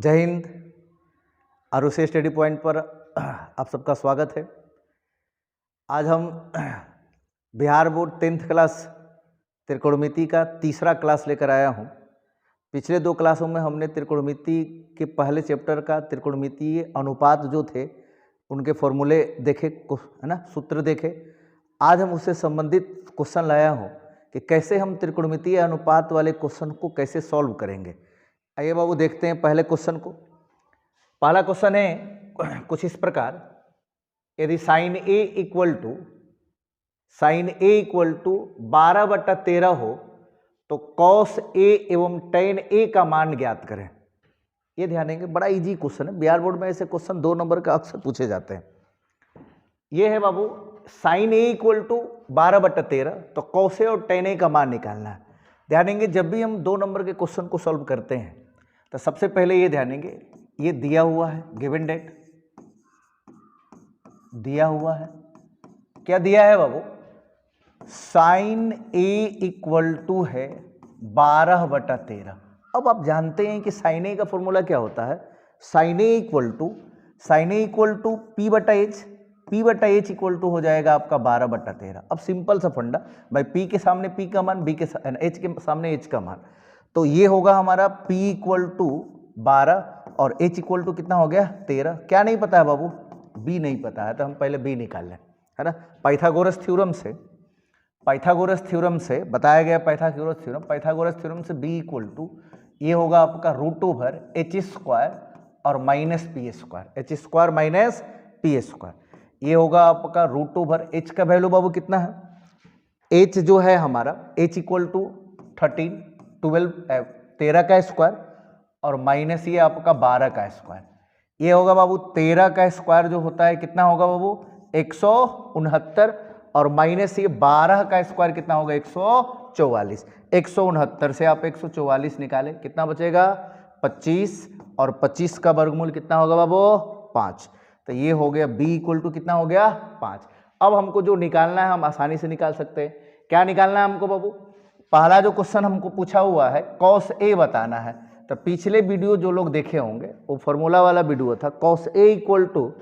जय Hind. Arushi study point पर आप सबका स्वागत है। आज हम बिहार बोर्ड 10th क्लास त्रिकोणमिति का तीसरा क्लास लेकर आया हूँ। पिछले दो क्लासों में हमने त्रिकोणमिति के पहले चैप्टर का त्रिकोणमितीय अनुपात जो थे उनके फॉर्मूले देखे, है ना, सूत्र देखे। आज हम उससे संबंधित क्वेश्चन लाया हूँ कि कैसे हम त्रिकोणमितीय अनुपात वाले क्वेश्चन को कैसे सॉल्व करेंगे। आइए बाबू देखते हैं पहले क्वेश्चन को। पहला क्वेश्चन है कुछ इस प्रकार, यदि साइन ए इक्वल टू 12/13 हो तो कॉस ए एवं टेन ए का मान ज्ञात करें। ये ध्यान देंगे, बड़ा इजी क्वेश्चन है। बिहार बोर्ड में ऐसे क्वेश्चन 2 नंबर का अक्सर पूछे जाते हैं। ये है बाबू, साइन ए इक्वल टू 12/13 तो कॉस ए और टेन ए का मान निकालना है। ध्यान देंगे, जब भी हम 2 नंबर के क्वेश्चन को सॉल्व करते हैं तो सबसे पहले ये ध्यान देंगे, ये दिया हुआ है, गिवन डेट दिया हुआ है। क्या दिया है बाबू? साइन ए इक्वल टू है 12/13। अब आप जानते हैं कि साइन ए का फॉर्मूला क्या होता है। Sine A equal to p/h, p/h equal to हो जाएगा आपका 12/13। अब सिंपल सा फंडा, भाई p के सामने p का मान, b के h के सामने h का मान, तो ये होगा हमारा p इक्वल टू 12 और h इक्वल टू कितना हो गया 13। क्या नहीं पता है बाबू? b नहीं पता है, तो हम पहले b निकाल लें, है ना। पाइथागोरस थ्योरम से बताया गया, पाइथागोरस थ्योरम से b इक्वल टू ये होगा आपका √h² और minus p², h² minus p²। ये होगा आपका √h का वैल्यू बाबू कितना है? h जो है हमारा h इक्वल टू 13 का स्क्वायर और माइनस ये आपका 12 का स्क्वायर। ये होगा बाबू 13 का स्क्वायर जो होता है कितना होगा बाबू? 169 और माइनस ये 12 का स्क्वायर कितना होगा? 144। 169 से आप 144 निकालें, कितना बचेगा? 25 और 25 का वर्गमूल कितना होगा बाबू? 5। तो ये हो गया b इक्वल टू कितना हो गया? 5। अब हमको जो निकालना है हम आसानी से निकाल सकते हैं। क्या निकालना है हमको बाबू? पहला जो क्वेश्चन हमको पूछा हुआ है कॉस ए बताना है। तो पिछले वीडियो जो लोग देखे होंगे वो फॉर्मूला वाला वीडियो था, cos A equal to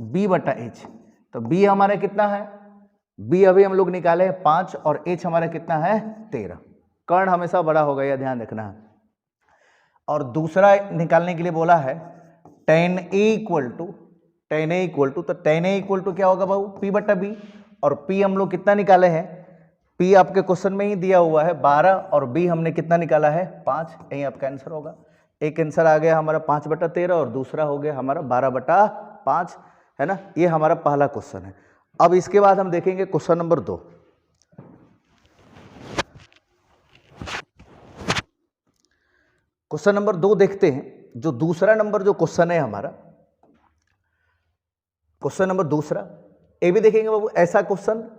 b/h। तो b हमारा कितना है? b अभी हम लोग निकाले हैं 5 और h हमारा कितना है? 13। कर्ण हमेशा बड़ा होगा, यह ध्यान रखना है। और दूसरा निकालने के लिए बोला है tan a इक्वल टू, तो tan a इक्वल टू क्या होगा बाबू? p/b। और p हम लोग कितना निकाले हैं? p आपके क्वेश्चन में ही दिया हुआ है 12 और b हमने कितना निकाला है? 5। यही आपका आंसर होगा। एक आंसर आ गया हमारा 5/13 और दूसरा हो गया हमारा 12/5, है ना। ये हमारा पहला क्वेश्चन है। अब इसके बाद हम देखेंगे क्वेश्चन नंबर 2। क्वेश्चन नंबर 2 देखते हैं। जो दूसरा नंबर जो क्वेश्चन है हमारा, क्वेश्चन नंबर दूसरा, ये भी देखेंगे बाबू। ऐसा क्वेश्चन,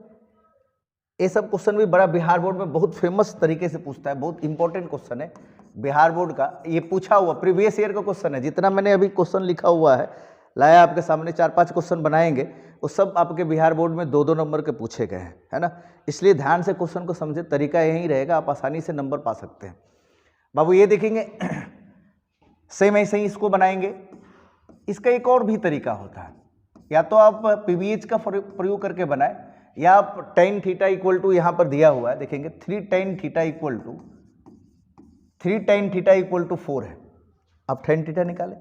ये सब क्वेश्चन भी बड़ा बिहार बोर्ड में बहुत फेमस तरीके से पूछता है, बहुत इंपॉर्टेंट क्वेश्चन है बिहार बोर्ड का। ये पूछा हुआ प्रीवियस ईयर का क्वेश्चन है। जितना मैंने अभी क्वेश्चन लिखा हुआ है, लाया आपके सामने, 4-5 क्वेश्चन बनाएंगे, वो सब आपके बिहार बोर्ड में 2-2 नंबर के पूछे गए हैं, है ना। इसलिए ध्यान से क्वेश्चन को समझे, तरीका यही रहेगा, आप आसानी से नंबर पा सकते हैं बाबू। ये देखेंगे सेम ऐसे ही इसको बनाएंगे। इसका एक और भी तरीका होता है, या तो आप पीवीएच का प्रयोग करके बनाए, या आप tan थीटा इक्वल टू यहाँ पर दिया हुआ है, देखेंगे 3 tan थीटा इक्वल टू 4 है। आप tan थीटा निकालें,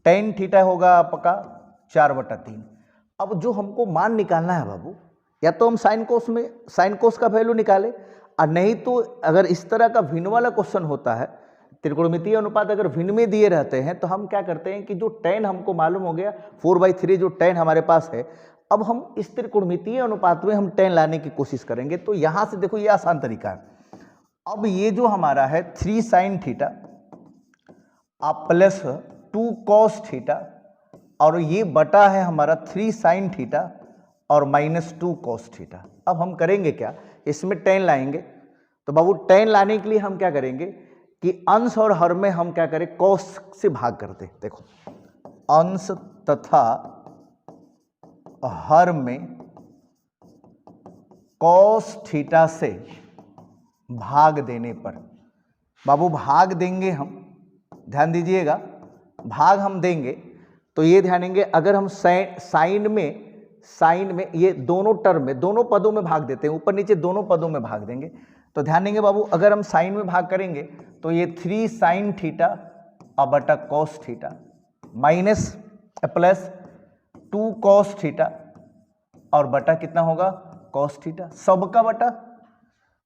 tan थीटा होगा आपका 4/3। अब जो हमको मान निकालना है बाबू, या तो हम साइन कोस का वैल्यू निकालें, और नहीं तो अगर इस तरह का भिन्न वाला क्वेश्चन होता है, त्रिकोणमितीय अनुपात अगर भिन्न में दिए रहते हैं, तो हम क्या करते हैं कि जो tan हमको मालूम हो गया 4/3 जो tan हमारे पास है, अब हम इस त्रिकोणमितीय अनुपात में हम tan लाने की कोशिश करेंगे। तो यहां से देखो, ये आसान तरीका है। अब ये जो हमारा है 3 sin थीटा अब प्लस 2 cos थीटा, और ये बटा है हमारा 3 sin थीटा और माइनस 2 cos थीटा। अब हम करेंगे क्या? इसमें tan लाएंगे। तो बाबू tan लाने के लिए हम क्या करेंगे कि अंश और हर में हम क्या करें? cos से भाग करते। देखो, अंश तथा हर में cos थीटा से भाग देने पर, बाबू भाग देंगे हम, ध्यान दीजिएगा, भाग हम देंगे तो ये ध्यान देंगे, अगर हम साइन में ये दोनों टर्म में, दोनों पदों में भाग देते हैं, ऊपर नीचे दोनों पदों में भाग देंगे, तो ध्यान देंगे बाबू, अगर हम साइन में भाग करेंगे तो ये 3 साइन थीटा और बटा cos theta minus plus 2 cos theta और बटा कितना होगा कॉस थीटा,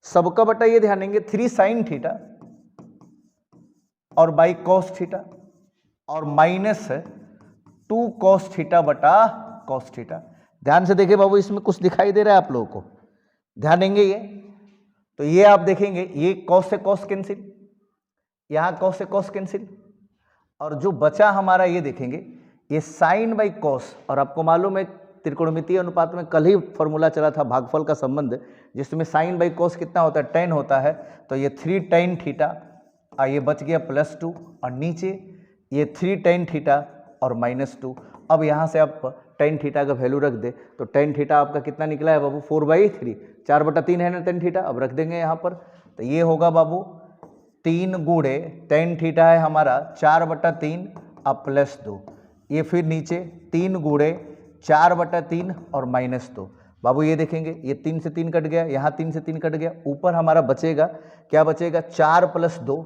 सबका बटा ये ध्यान देंगे 3 साइन थीटा और बाई कॉस थीटा और माइनस 2 कॉस थीटा बटा कॉस थीटा। ध्यान से देखिए बाबू, इसमें कुछ दिखाई दे रहा है आप लोगों को, ध्यान देंगे ये, तो ये आप देखेंगे ये कॉस से कॉस कैंसिल, यहां कॉस से कॉस कैंसिल, और जो बचा हमारा ये देखेंगे ये साइन बाई कॉस, और आपको मालूम है त्रिकोणमितीय अनुपात में कल ही फॉर्मूला चला था भागफल का संबंध, जिसमें साइन बाई कॉस कितना होता है 10 होता है, तो ये 3 tan थीटा और ये बच गया +2 और नीचे ये 3 tan थीटा और -2। अब यहाँ से आप tan थीटा का वैल्यू रख दे तो tan थीटा आपका कितना निकला है बाबू 4/3, 4/3 है ना tan थीटा, अब रख देंगे यहाँ पर, तो ये होगा बाबू 3 गुणे tan थीटा है हमारा 4/3 और +2, ये फिर नीचे 3 गुणे 4/3 और -2। बाबू ये देखेंगे ये 3 से 3 कट गया, यहाँ 3 से 3 कट गया, ऊपर हमारा बचेगा क्या बचेगा 4 + 2,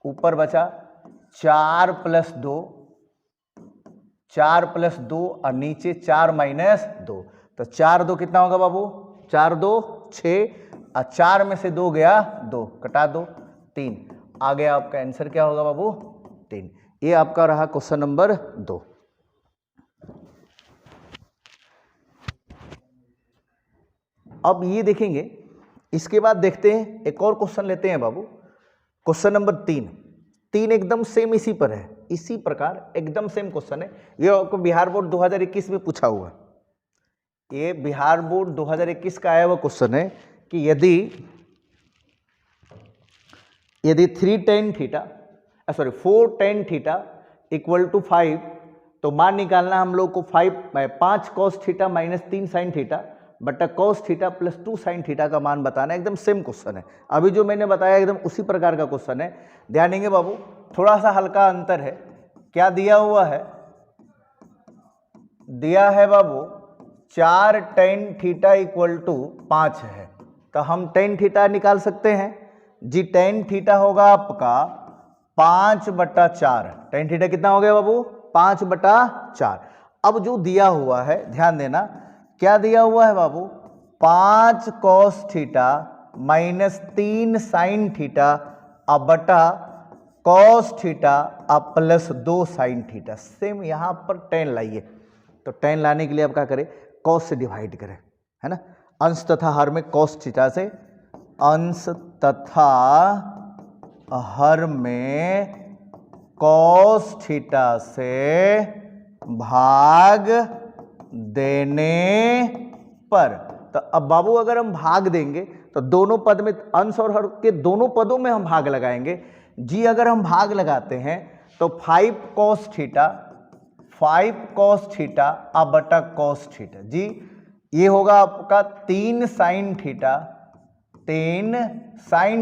ऊपर बचा 4 + 2, 4 + 2 और नीचे 4 - 2, तो 4 2 कितना होगा बाबू 4 2 6 और 4 में से 2 गया 2, कटा दो 3, आ गया आपका आंसर क्या होगा बाबू 3। ये आपका रहा क्वेश्चन नंबर 2। अब ये देखेंगे, इसके बाद देखते हैं एक और क्वेश्चन लेते हैं बाबू, क्वेश्चन नंबर 3 एकदम सेम इसी पर है, इसी प्रकार एकदम सेम क्वेश्चन है, ये आपको बिहार बोर्ड 2021 में पूछा हुआ, ये बिहार बोर्ड 2021 का आया हुआ क्वेश्चन है कि यदि 4 tan थीटा = 5, तो मान निकालना हम लोग को 5 cos थीटा -3 sin थीटा बटा cos थीटा +2 sin थीटा का मान बताना है। एकदम सेम क्वेश्चन है, अभी जो मैंने बताया एकदम उसी प्रकार का क्वेश्चन है। ध्यान देंगे बाबू, थोड़ा सा हल्का अंतर है, क्या दिया हुआ है, दिया है बाबू 4 tan थीटा = 5 है, तो हम tan थीटा निकाल सकते हैं जी। tan थीटा होगा आपका 5/4, tan थीटा कितना हो गया बाबू 5/4। अब जो दिया हुआ है ध्यान देना, क्या दिया हुआ है बाबू 5 cos थीटा -3 sin थीटा अब बटा cos थीटा अब +2 sin थीटा। सेम यहां पर tan लाइए, तो tan लाने के लिए आप क्या करें cos से डिवाइड करें, है ना, अंश तथा हर में cos थीटा से, अंश तथा हर में cos थीटा से भाग देने पर, तो अब बाबू अगर हम भाग देंगे तो दोनों पद में, अंश और हर के दोनों पदों में हम भाग लगाएंगे जी। अगर हम भाग लगाते हैं तो 5 cos थीटा अब बटा cos थीटा जी, ये होगा आपका 3 sin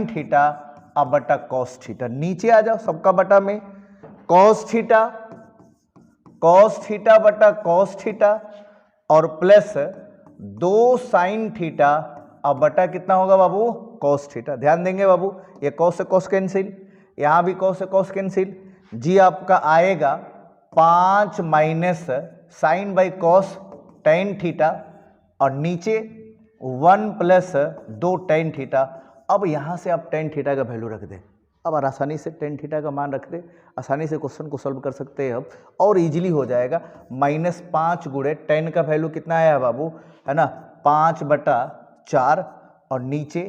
थीटा अब बटा cos थीटा। नीचे आ जाओ सबका बटा में, cos थीटा बटा cos थीटा और प्लस 2 sin थीटा अब बटा कितना होगा बाबू cos थीटा। ध्यान देंगे बाबू, ये cos से cos कैंसिल, यहां भी cos से cos कैंसिल जी, आपका आएगा 5 - sin by cos tan theta और नीचे 1 + 2 tan थीटा। अब यहां से आप tan थीटा का वैल्यू रख दें, अब आसानी से tan थीटा का मान रख दे, आसानी से क्वेश्चन को सॉल्व कर सकते हैं अब, और इजीली हो जाएगा। -5 गुणे tan का वैल्यू कितना आया बाबू, है ना 5/4 और नीचे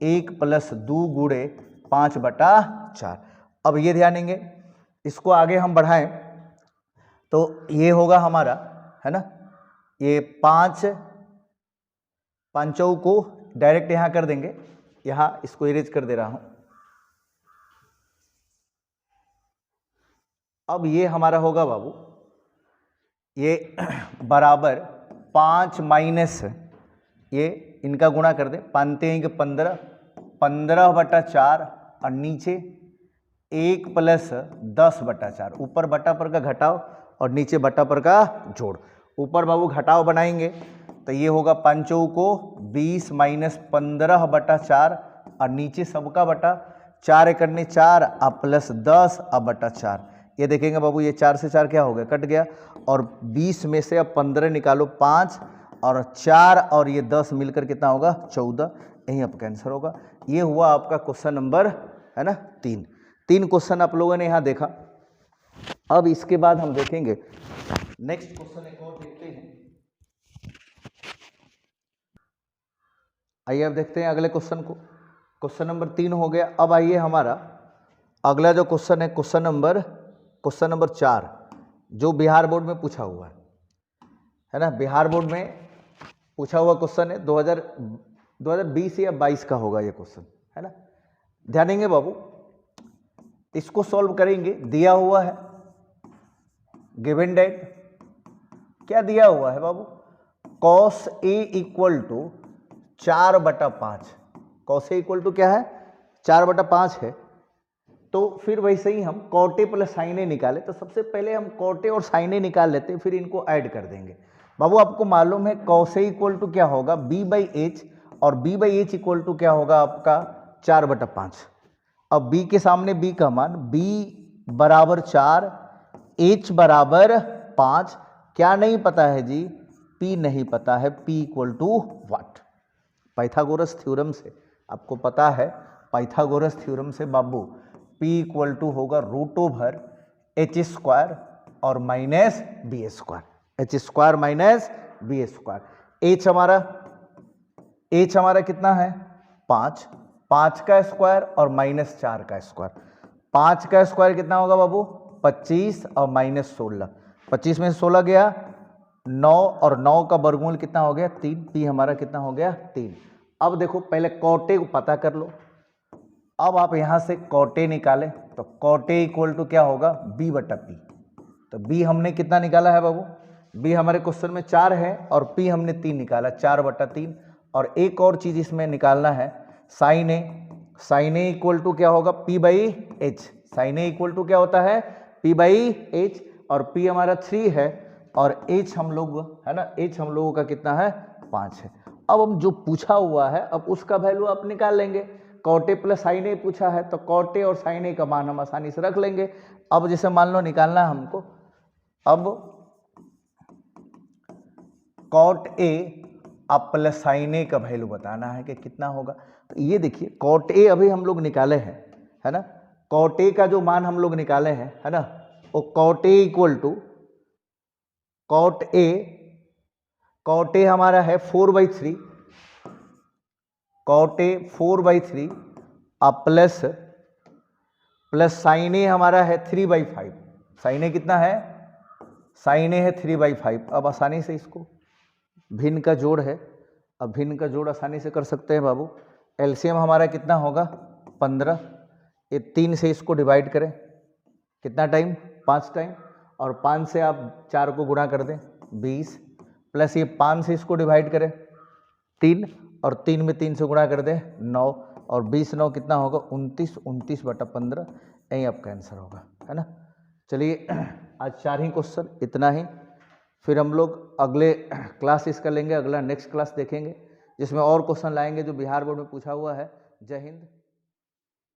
1 + 2 गुणे 5/4। अब ये ध्यान देंगे, इसको आगे हम बढ़ाएं तो ये होगा हमारा, है ना, ये 5 5 को डायरेक्ट यहां कर देंगे, यहां इसको इरेज कर दे रहा हूं। अब ये हमारा होगा बाबू, ये बराबर 5 माइनस, ये इनका गुणा कर दे, 5 × 15 15/4 और नीचे 1 + 10/4, ऊपर बटा पर का घटाओ और नीचे बटा पर का जोड़। ऊपर बाबू घटाओ बनाएंगे तो ये होगा 5 को 20 - 15/4 और नीचे सबका बटा 4 × 4 + 10/4। ये देखेंगे बाबू ये 4 से 4 क्या हो गया, कट गया। और 20 में से अब 15 निकालो, 5 और 4 और ये 10 मिलकर कितना होगा, 14। यही आपका आंसर होगा। ये हुआ आपका क्वेश्चन नंबर है ना 3। 3 क्वेश्चन आप लोगों ने यहाँ देखा। अब इसके बाद हम देखेंगे नेक्स्ट क्वेश्चन, एक और देखते हैं। आइए अब देखते हैं अगले क्वेश्चन को। क्वेश्चन नंबर 3 हो गया। अब आइए हमारा अगला जो क्वेश्चन है क्वेश्चन नंबर 4, जो बिहार बोर्ड में पूछा हुआ है ना। बिहार बोर्ड में पूछा हुआ क्वेश्चन है, 2020 या 22 का होगा ये क्वेश्चन, है ना। ध्यान देंगे बाबू, इसको सॉल्व करेंगे। दिया हुआ है गिवन डेट, क्या दिया हुआ है बाबू, cos A = 4/5। cos A = क्या है, 4/5 है। तो फिर वैसे ही हम cot A + sin A निकाले, तो सबसे पहले हम cot A और sin A निकाल लेते हैं, फिर इनको ऐड कर देंगे। बाबू आपको मालूम है cos A = क्या होगा, B/H, और B/H = क्या होगा आपका 4/5। अब B के सामने B का मान, B = 4, H = 5। क्या नहीं पता है जी, P नहीं पता है। P = व्हाट, पाइथागोरस थ्योरम से आपको पता है, पाइथागोरस थ्योरम से बाबू P = होगा √h² और minus b², h² minus b²। h हमारा कितना है 5, 5 का स्क्वायर और -4 का स्क्वायर। 5 का स्क्वायर कितना होगा बाबू, 25 और -16। 25 में से 16 गया 9, और 9 का वर्गमूल कितना हो गया 3। P हमारा कितना हो गया 3। अब देखो पहले cot A को पता कर लो। अब आप यहां से cot A निकालें तो cot A = क्या होगा, B/P। तो B हमने कितना निकाला है बाबू, B हमारे क्वेश्चन में 4 है और P हमने 3 निकाला, 4/3। और एक और चीज इसमें निकालना है, sin A। sin A = क्या होगा, P/H। sin A = क्या होता है, P/H, और P हमारा 3 है और H हम लोग है ना, H हम लोगों का कितना है 5 है। अब हम जो पूछा हुआ है अब उसका वैल्यू आप निकाल लेंगे। cot A + sin A पूछा है तो cot A और sin A का मान हम आसानी से रख लेंगे। अब जैसे मान लो निकालना हमको, अब cot A + sin A का वैल्यू बताना है कि कितना होगा। तो ये देखिए cot A अभी हम लोग निकाले हैं, है ना। cot A का जो मान हम लोग निकाले हैं, है ना, वो cot A हमारा है 4/3, cot A 4/3 plus sin A हमारा है 3/5। sin A कितना है, sin A है 3/5। अब आसानी से इसको भिन्न का जोड़ है, अब भिन्न का जोड़ आसानी से कर सकते हैं बाबू। एलसीएम हमारा कितना होगा 15। ये 3 से इसको डिवाइड करें, कितना टाइम 5 टाइम, और 5 से आप 4 को गुणा कर दें 20, प्लस ये 5 से इसको डिवाइड करें 3, और 3 में 3 से गुणा कर दें 9, और 20 9 कितना होगा 29, 29/15। यही आपका आंसर होगा, है ना। चलिए आज 4 ही क्वेश्चन, इतना ही। फिर हम लोग अगले क्लास इसका लेंगे, अगला नेक्स्ट क्लास देखेंगे जिसमें और क्वेश्चन लाएंगे जो बिहार बोर्ड में पूछा हुआ है। जय हिंद।